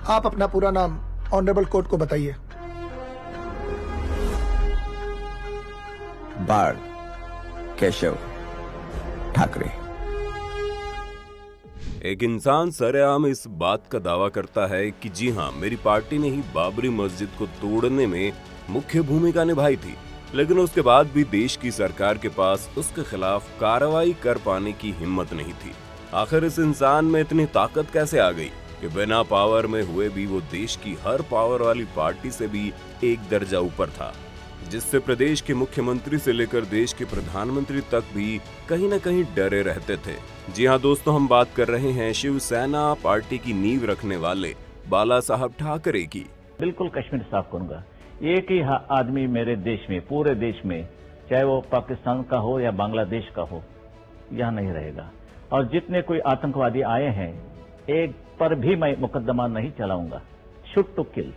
आप अपना पूरा नाम ऑनरेबल कोर्ट को बताइए। बाळ केशव ठाकरे। एक इंसान सरेआम इस बात का दावा करता है कि जी हाँ, मेरी पार्टी ने ही बाबरी मस्जिद को तोड़ने में मुख्य भूमिका निभाई थी, लेकिन उसके बाद भी देश की सरकार के पास उसके खिलाफ कार्रवाई कर पाने की हिम्मत नहीं थी। आखिर इस इंसान में इतनी ताकत कैसे आ गई कि बिना पावर में हुए भी वो देश की हर पावर वाली पार्टी से भी एक दर्जा ऊपर था, जिससे प्रदेश के मुख्यमंत्री से लेकर देश के प्रधानमंत्री तक भी कहीं न कहीं डरे रहते थे। जी हाँ दोस्तों, हम बात कर रहे हैं शिवसेना पार्टी की नींव रखने वाले बाला साहब ठाकरे की। बिल्कुल कश्मीर साफ करूंगा। एक ही आदमी मेरे देश में, पूरे देश में, चाहे वो पाकिस्तान का हो या बांग्लादेश का हो, यहाँ नहीं रहेगा। और जितने कोई आतंकवादी आए हैं, एक पर भी मैं मुकदमा नहीं चलाऊंगा। Shoot to kill.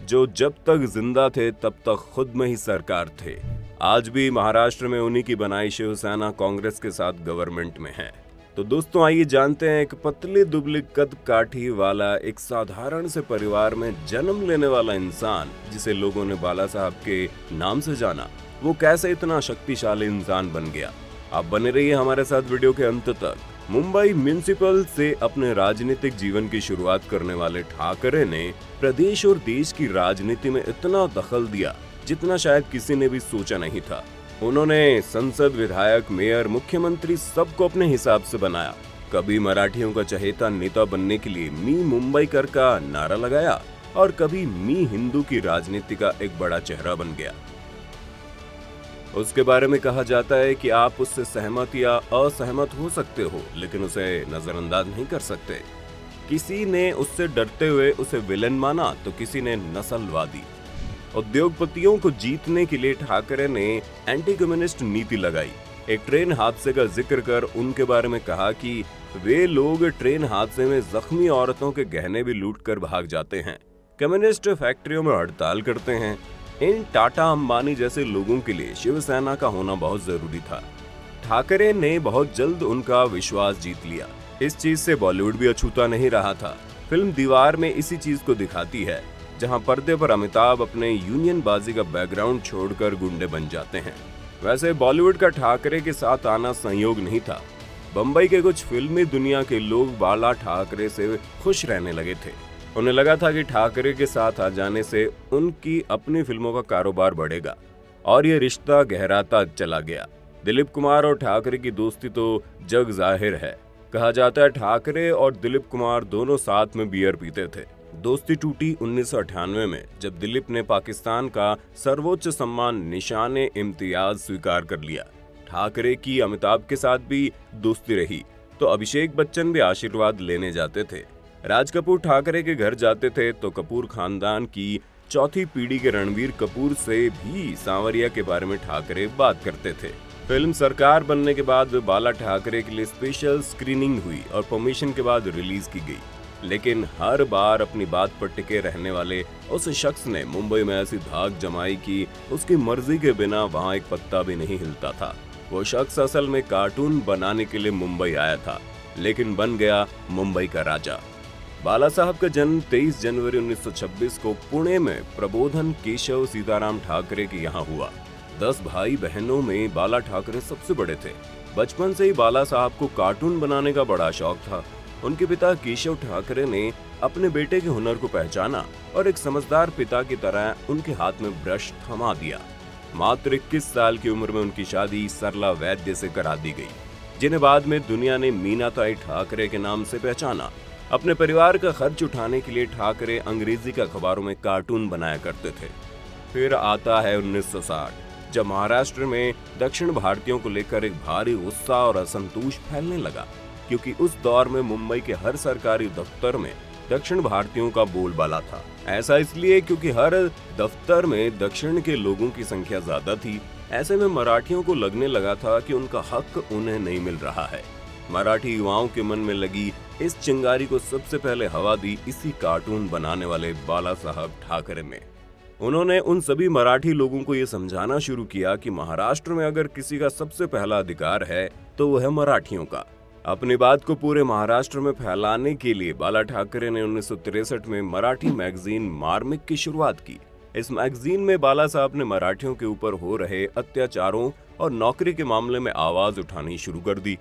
जो जब तक जिंदा थे तब तक खुद में ही सरकार थे। आज भी महाराष्ट्र में उन्हीं की बनाई शिवसेना कांग्रेस के साथ गवर्नमेंट में है। तो दोस्तों आइए जानते हैं, एक पतली दुबली कद काठी वाला एक साधारण से परिवार में जन्म लेने वाला इंसान, जिसे लोगों ने बाला साहब के नाम से जाना, वो कैसे इतना शक्तिशाली इंसान बन गया। आप बने रहिए हमारे साथ वीडियो के अंत तक। मुंबई म्युनिसिपल से अपने राजनीतिक जीवन की शुरुआत करने वाले ठाकरे ने प्रदेश और देश की राजनीति में इतना दखल दिया जितना शायद किसी ने भी सोचा नहीं था। उन्होंने संसद, विधायक, मेयर, मुख्यमंत्री सबको अपने हिसाब से बनाया। कभी मराठियों का चहेता नेता बनने के लिए मी मुंबईकर का नारा लगाया और कभी मी हिंदू की राजनीति का एक बड़ा चेहरा बन गया। उसके बारे में कहा जाता है कि आप उससे सहमत या असहमत हो सकते हो, लेकिन उसे नजरअंदाज नहीं कर सकते। किसी ने उससे डरते हुए उसे विलन माना तो किसी ने नस्लवादी। उद्योगपतियों को जीतने के लिए ठाकरे ने एंटी कम्युनिस्ट नीति लगाई। एक ट्रेन हादसे का जिक्र कर उनके बारे में कहा कि वे लोग ट्रेन हादसे में जख्मी औरतों के गहने भी लूट कर भाग जाते हैं, कम्युनिस्ट फैक्ट्रियों में हड़ताल करते हैं। इन टाटा अंबानी जैसे लोगों के लिए शिवसेना का होना बहुत जरूरी था। ठाकरे ने बहुत जल्द उनका विश्वास जीत लिया। इस चीज से बॉलीवुड भी अछूता नहीं रहा था। फिल्म दीवार में इसी चीज को दिखाती है, जहां पर्दे पर अमिताभ अपने यूनियन बाजी का बैकग्राउंड छोड़कर गुंडे बन जाते हैं। वैसे बॉलीवुड का ठाकरे के साथ आना संयोग नहीं था। बम्बई के कुछ फिल्मी दुनिया के लोग बाला ठाकरे से खुश रहने लगे थे। उन्हें लगा था कि ठाकरे के साथ आ जाने से उनकी अपनी फिल्मों का कारोबार बढ़ेगा, और ये रिश्ता गहराता चला गया। दिलीप कुमार और ठाकरे की दोस्ती तो जग जाहिर है। कहा जाता है ठाकरे और दिलीप कुमार दोनों साथ में बियर पीते थे। दोस्ती टूटी 1998 में, जब दिलीप ने पाकिस्तान का सर्वोच्च सम्मान निशाने इम्तियाज स्वीकार कर लिया। ठाकरे की अमिताभ के साथ भी दोस्ती रही तो अभिषेक बच्चन भी आशीर्वाद लेने जाते थे। राज कपूर ठाकरे के घर जाते थे तो कपूर खानदान की चौथी पीढ़ी के रणबीर कपूर से भी सांवरिया के बारे में ठाकरे बात करते थे। फिल्म सरकार बनने के बाद बाला ठाकरे के लिए स्पेशल स्क्रीनिंग हुई और परमिशन के बाद रिलीज की गई, लेकिन हर बार अपनी बात पर टिके रहने वाले उस शख्स ने मुंबई में ऐसी धाक जमाई कि उसकी मर्जी के बिना वहां एक पत्ता भी नहीं हिलता था। वो शख्स असल में कार्टून बनाने के लिए मुंबई आया था, लेकिन बन गया मुंबई का राजा। बाला साहब का जन्म 23 जनवरी 1926 को पुणे में प्रबोधन केशव सीताराम ठाकरे के यहाँ हुआ। 10 भाई बहनों में बाला ठाकरे सबसे बड़े थे। बचपन से ही बाला साहब को कार्टून बनाने का बड़ा शौक था। उनके पिता केशव ठाकरे ने अपने बेटे के हुनर को पहचाना और एक समझदार पिता की तरह उनके हाथ में ब्रश थमा दिया। मात्र 21 साल की उम्र में उनकी शादी सरला वैद्य से करा दी गई, जिन्हें बाद में दुनिया ने मीनाताई ठाकरे के नाम से पहचाना। अपने परिवार का खर्च उठाने के लिए ठाकरे अंग्रेजी के अखबारों में कार्टून बनाया करते थे। फिर आता है 1960, जब महाराष्ट्र में दक्षिण भारतीयों को लेकर एक भारी गुस्सा और असंतोष फैलने लगा, क्योंकि उस दौर में मुंबई के हर सरकारी दफ्तर में दक्षिण भारतीयों का बोलबाला था। ऐसा इसलिए क्योंकि हर दफ्तर में दक्षिण के लोगों की संख्या ज्यादा थी। ऐसे में मराठियों को लगने लगा था कि उनका हक उन्हें नहीं मिल रहा है। मराठी युवाओं के मन में लगी इस चिंगारी को सबसे पहले हवा दी इसी कार्टून बनाने वाले बाला साहब ठाकरे ने। उन्होंने उन सभी मराठी लोगों को ये समझाना शुरू किया कि महाराष्ट्र में अगर किसी का सबसे पहला अधिकार है तो वो है मराठियों का। अपनी बात को पूरे महाराष्ट्र में फैलाने के लिए बाला ठाकरे ने 1963 में मराठी मैगजीन मार्मिक की शुरुआत की। इस मैगजीन में बाला साहब ने मराठियों के ऊपर हो रहे अत्याचारों और नौकरी के मामले में आवाज उठानी शुरू कर दी।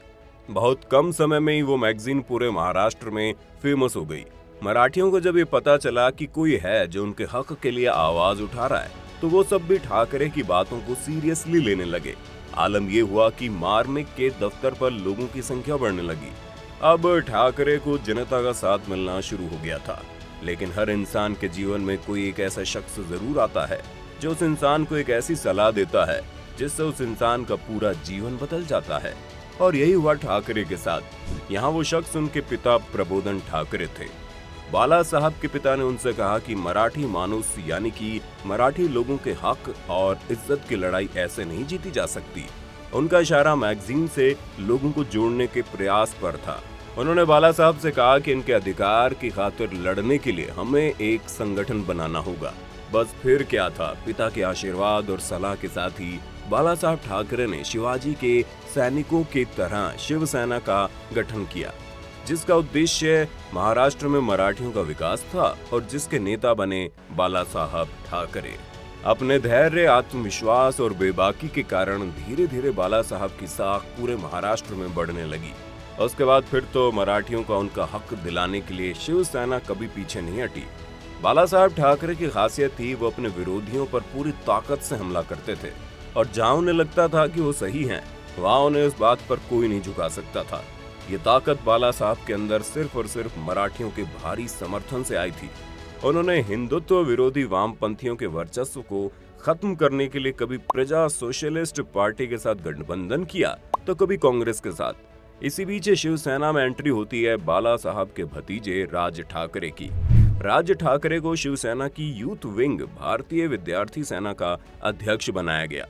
बहुत कम समय में ही वो मैगजीन पूरे महाराष्ट्र में फेमस हो गई। मराठियों को जब ये पता चला कि कोई है जो उनके हक के लिए आवाज उठा रहा है, तो वो सब भी ठाकरे की बातों को सीरियसली लेने लगे। आलम ये हुआ कि मार्मिक के दफ्तर पर लोगों की संख्या बढ़ने लगी। अब ठाकरे को जनता का साथ मिलना शुरू हो गया था। लेकिन हर इंसान के जीवन में कोई एक ऐसा शख्स जरूर आता है जो उस इंसान को एक ऐसी सलाह देता है जिससे उस इंसान का पूरा जीवन बदल जाता है। और यही हुआ ठाकरे के साथ। यहाँ वो शख्स उनके पिता प्रबोधन ठाकरे थे। बाला साहब के पिता ने उनसे कहा कि मराठी मानुस यानी कि मराठी लोगों के हक और इज्जत की लड़ाई ऐसे नहीं जीती जा सकती। उनका इशारा मैगजीन से लोगों को जोड़ने के प्रयास पर था। उन्होंने बाला साहब से कहा कि इनके अधिकार की खातिर लड़ने के लिए हमें एक संगठन बनाना होगा। बस फिर क्या था, पिता के आशीर्वाद और सलाह के साथ ही बाला साहब ठाकरे ने शिवाजी के सैनिकों की तरह शिवसेना का गठन किया, जिसका उद्देश्य महाराष्ट्र में मराठियों का विकास था और जिसके नेता बने बाला साहब ठाकरे। अपने धैर्य, आत्मविश्वास और बेबाकी के कारण धीरे धीरे बाला साहब की साख पूरे महाराष्ट्र में बढ़ने लगी। उसके बाद फिर तो मराठियों का उनका हक दिलाने के लिए शिवसेना कभी पीछे नहीं हटी। बाला साहब ठाकरे की खासियत थी, वो अपने विरोधियों पर पूरी ताकत से हमला करते थे और जहां उन्हें लगता था कि वो सही हैं, वहां उन्हें उस बात पर कोई नहीं झुका सकता था। ये ताकत बाला साहब के अंदर सिर्फ और सिर्फ मराठियों के भारी समर्थन से आई थी। उन्होंने हिंदुत्व विरोधी वामपंथियों के वर्चस्व को खत्म करने के लिए कभी प्रजा सोशलिस्ट पार्टी के साथ गठबंधन किया तो कभी कांग्रेस के साथ। इसी बीच शिवसेना में एंट्री होती है बाला साहब के भतीजे राज ठाकरे की। राज ठाकरे को शिवसेना की यूथ विंग भारतीय विद्यार्थी सेना का अध्यक्ष बनाया गया।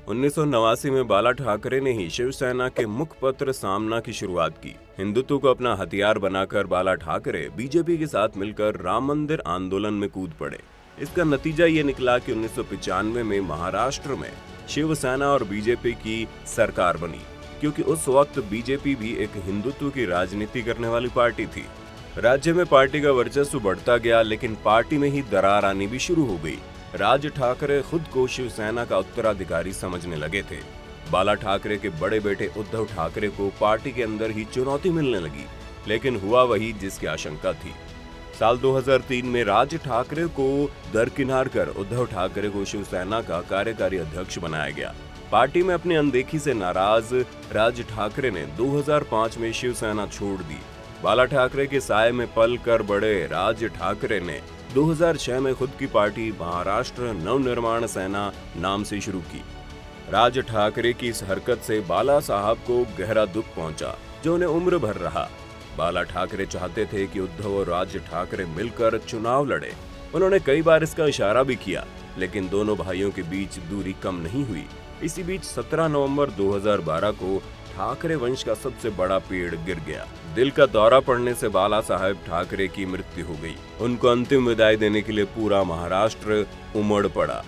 1989 में बाला ठाकरे ने ही शिवसेना के मुखपत्र सामना की शुरुआत की। हिंदुत्व को अपना हथियार बनाकर बाला ठाकरे बीजेपी के साथ मिलकर राम मंदिर आंदोलन में कूद पड़े। इसका नतीजा ये निकला कि 1995 में महाराष्ट्र में शिवसेना और बीजेपी की सरकार बनी, क्योंकि उस वक्त बीजेपी भी एक हिंदुत्व की राजनीति करने वाली पार्टी थी। राज्य में पार्टी का वर्चस्व बढ़ता गया, लेकिन पार्टी में ही दरार आनी भी शुरू हो गई। राज ठाकरे खुद को शिवसेना का उत्तराधिकारी समझने लगे थे। बाला ठाकरे के बड़े बेटे उद्धव ठाकरे को पार्टी के अंदर ही चुनौती मिलने लगी, लेकिन हुआ वही जिसकी आशंका थी। साल 2003 में राज ठाकरे को दरकिनार कर उद्धव ठाकरे को शिवसेना का कार्यकारी अध्यक्ष बनाया गया। पार्टी में अपनी अनदेखी से नाराज राज ठाकरे ने 2005 में शिवसेना छोड़ दी। बाला ठाकरे के साए में पल कर बड़े राज ठाकरे ने 2006 में खुद की पार्टी महाराष्ट्र नवनिर्माण सेना नाम से शुरू की। राज ठाकरे की इस हरकत से बाला साहब को गहरा दुख पहुंचा, जो उन्हें उम्र भर रहा। बाला ठाकरे चाहते थे कि उद्धव और राज ठाकरे मिलकर चुनाव लड़े। उन्होंने कई बार इसका इशारा भी किया, लेकिन दोनों भाइयों के बीच दूरी कम नहीं हुई। इसी बीच 17 नवंबर 2012 को ठाकरे वंश का सबसे बड़ा पेड़ गिर गया। दिल का दौरा पड़ने से बाला साहब ठाकरे की मृत्यु हो गई। उनको अंतिम विदाई देने के लिए पूरा महाराष्ट्र उमड़ पड़ा।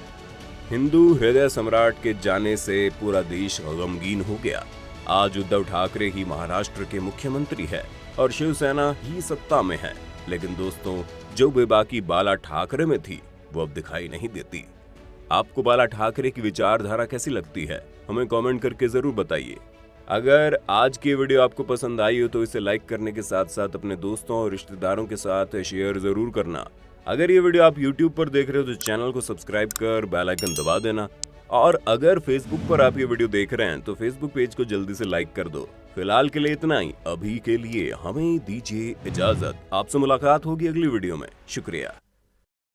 हिंदू हृदय सम्राट के जाने से पूरा देश गमगीन हो गया। आज उद्धव ठाकरे ही महाराष्ट्र के मुख्यमंत्री है और शिवसेना ही सत्ता में है। लेकिन दोस्तों, जो बेबाकी बाला ठाकरे में थी वो अब दिखाई नहीं देती। आपको बाला ठाकरे की विचारधारा कैसी लगती है, हमें कमेंट करके जरूर बताइए। अगर आज की वीडियो आपको पसंद आई हो तो इसे लाइक करने के साथ साथ अपने दोस्तों और रिश्तेदारों के साथ शेयर जरूर करना। अगर ये वीडियो आप YouTube पर देख रहे हो तो चैनल को सब्सक्राइब कर बेल आइकन दबा देना। और अगर Facebook पर आप ये वीडियो देख रहे हैं तो Facebook पेज को जल्दी से लाइक कर दो। फिलहाल के लिए इतना ही। अभी के लिए हमें दीजिए इजाजत। आपसे मुलाकात होगी अगली वीडियो में। शुक्रिया।